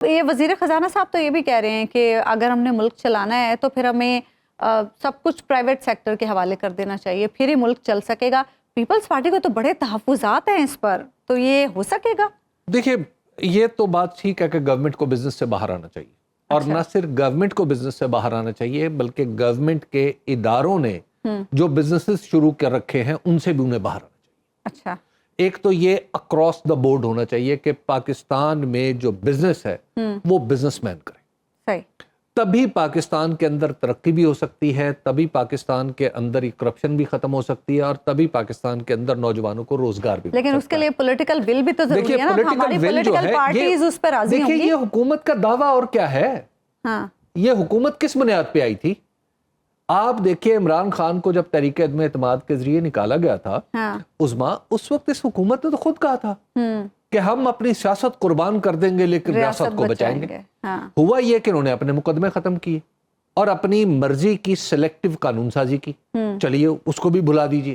یہ وزیر خزانہ صاحب تو یہ بھی کہہ رہے ہیں کہ اگر ہم نے ملک چلانا ہے تو پھر ہمیں سب کچھ پرائیویٹ سیکٹر کے حوالے کر دینا چاہیے، پھر ہی ملک چل سکے گا. پیپلز پارٹی کو تو بڑے تحفظات ہیں اس پر، تو یہ ہو سکے گا؟ دیکھیے یہ تو بات ٹھیک ہے کہ گورنمنٹ کو بزنس سے باہر آنا چاہیے، اور نہ صرف گورنمنٹ کو بزنس سے باہر آنا چاہیے بلکہ گورنمنٹ کے اداروں نے جو بزنسز شروع کر رکھے ہیں ان سے بھی انہیں باہر آنا چاہیے. اچھا، ایک تو یہ اکراس دا بورڈ ہونا چاہیے کہ پاکستان میں جو بزنس ہے وہ بزنس مین کرے، صحیح، تبھی پاکستان کے اندر ترقی بھی ہو سکتی ہے، تبھی پاکستان کے اندر کرپشن بھی ختم ہو سکتی ہے، اور تبھی پاکستان کے اندر نوجوانوں کو روزگار بھی. لیکن اس کے لیے پولیٹیکل ول بھی تو ضروری ہے نا، ہماری پولیٹیکل پارٹیز اس پر راضی ہوں گی. دیکھیے یہ حکومت کا دعویٰ اور کیا ہے، یہ حکومت کس بنیاد پہ آئی تھی؟ آپ دیکھیے عمران خان کو جب تحریک عدم اعتماد کے ذریعے نکالا گیا تھا عظمیٰ، اس وقت اس حکومت نے تو خود کہا تھا کہ ہم اپنی سیاست قربان کر دیں گے لیکن ریاست کو بچائیں گے. ہوا یہ کہ انہوں نے اپنے مقدمے ختم کیے اور اپنی مرضی کی سلیکٹیو قانون سازی کی. چلیے اس کو بھی بھلا دیجیے.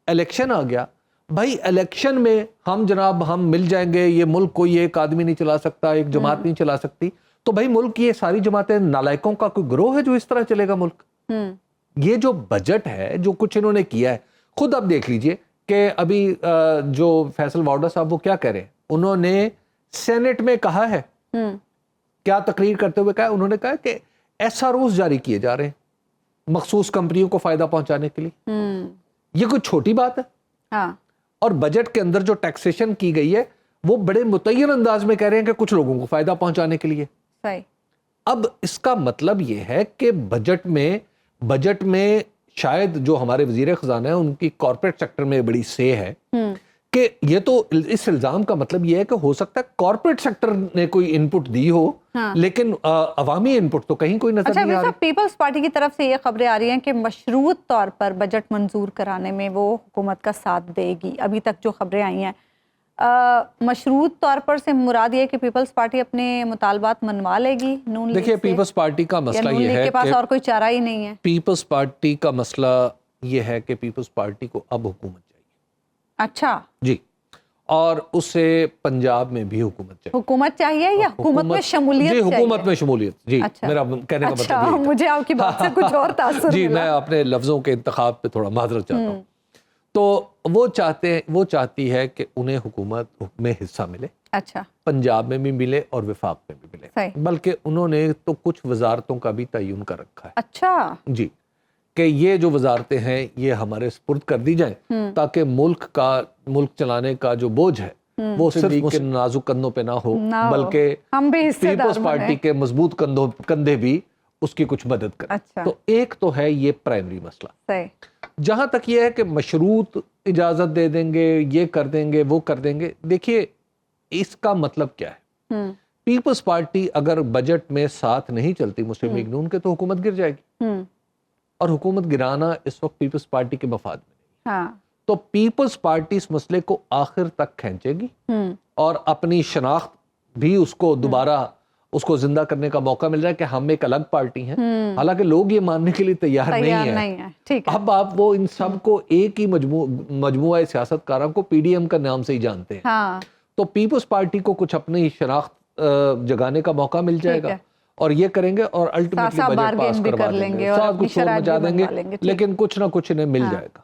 الیکشن آ گیا بھائی، الیکشن میں ہم مل جائیں گے، یہ ملک کوئی ایک آدمی نہیں چلا سکتا، ایک جماعت نہیں چلا سکتی. تو بھائی ملک یہ ساری جماعتیں نالائکوں کا کوئی گروہ ہے جو اس طرح چلے گا ملک؟ یہ جو بجٹ ہے، جو کچھ انہوں نے کیا ہے، خود اب دیکھ لیجئے کہ ابھی جو فیصل وارڈا صاحب وہ کیا کہہ رہے ہیں، انہوں نے سینٹ میں کہا ہے، کیا تقریر کرتے ہوئے کہا، انہوں نے کہا کہ ایس آر اوز جاری کیے جا رہے ہیں مخصوص کمپنیوں کو فائدہ پہنچانے کے لیے. یہ کوئی چھوٹی بات ہے؟ اور بجٹ کے اندر جو ٹیکسیشن کی گئی ہے وہ بڑے متعین انداز میں کہہ رہے ہیں کہ کچھ لوگوں کو فائدہ پہنچانے کے لیے. اب اس کا مطلب یہ ہے کہ بجٹ میں شاید جو ہمارے وزیر خزانہ ہیں ان کی کارپوریٹ سیکٹر میں بڑی سے ہے کہ یہ تو اس الزام کا مطلب یہ ہے کہ ہو سکتا ہے کارپوریٹ سیکٹر نے کوئی انپٹ دی ہو لیکن عوامی انپٹ تو کہیں کوئی نظر نہیں آ رہی. پیپلز پارٹی کی طرف سے یہ خبریں آ رہی ہیں کہ مشروط طور پر بجٹ منظور کرانے میں وہ حکومت کا ساتھ دے گی. ابھی تک جو خبریں آئی ہیں مشروط طور پر سے مراد یہ کہ پیپلز پارٹی اپنے مطالبات منوا لے گی نون لیگ سے؟ دیکھیے پیپلز پارٹی کا مسئلہ یہ ہے کہ پاس اور کوئی چارہ ہی نہیں ہے. پیپلز پارٹی کا مسئلہ یہ ہے کہ پیپلز پارٹی کو اب حکومت چاہیے. اچھا جی، اور اس سے پنجاب میں بھی حکومت چاہیے. حکومت چاہیے یا حکومت میں شمولیت؟ جی حکومت میں شمولیت. جی میرا کہنے کا مطلب یہ ہے. مجھے آپ کی بات سے کچھ اور تاثر جی میں اپنے لفظوں کے انتخاب پہ تھوڑا معذرت چاہتا ہوں. تو وہ چاہتی ہے کہ انہیں حکومت میں حصہ ملے. اچھا، پنجاب میں بھی ملے اور وفاق میں بھی ملے. بلکہ انہوں نے تو کچھ وزارتوں کا بھی تعین کر رکھا ہے. اچھا جی، کہ یہ جو وزارتیں ہیں یہ ہمارے سپرد کر دی جائیں تاکہ ملک چلانے کا جو بوجھ ہے وہ صرف کے نازک کندھوں پہ نہ ہو بلکہ پیپلز پارٹی کے مضبوط کندھے بھی اس کی کچھ مدد کریں. تو ایک تو ہے یہ پرائمری مسئلہ. جہاں تک یہ ہے کہ مشروط اجازت دے دیں گے، یہ کر دیں گے، وہ کر دیں گے، دیکھیے اس کا مطلب کیا ہے. پیپلز پارٹی اگر بجٹ میں ساتھ نہیں چلتی مسلم لیگ نون کے تو حکومت گر جائے گی، اور حکومت گرانا اس وقت پیپلز پارٹی کے مفاد میں نہیں. تو پیپلز پارٹی اس مسئلے کو آخر تک کھینچے گی اور اپنی شناخت بھی اس کو دوبارہ اس کو زندہ کرنے کا موقع مل رہا ہے کہ ہم ایک الگ پارٹی ہیں. حالانکہ لوگ یہ ماننے کے لیے تیار نہیں ہیں. اب آپ وہ ان سب کو ایک ہی مجموعہ سیاست کاروں کو پی ڈی ایم کا نام سے ہی جانتے ہیں. تو پیپلز پارٹی کو کچھ اپنی شناخت جگانے کا موقع مل جائے گا اور یہ کریں گے اور الٹیمیٹلی بجٹ پاس کروا دیں گے، ساتھ کچھ شور مچا دیں گے لیکن کچھ نہ کچھ انہیں مل جائے گا.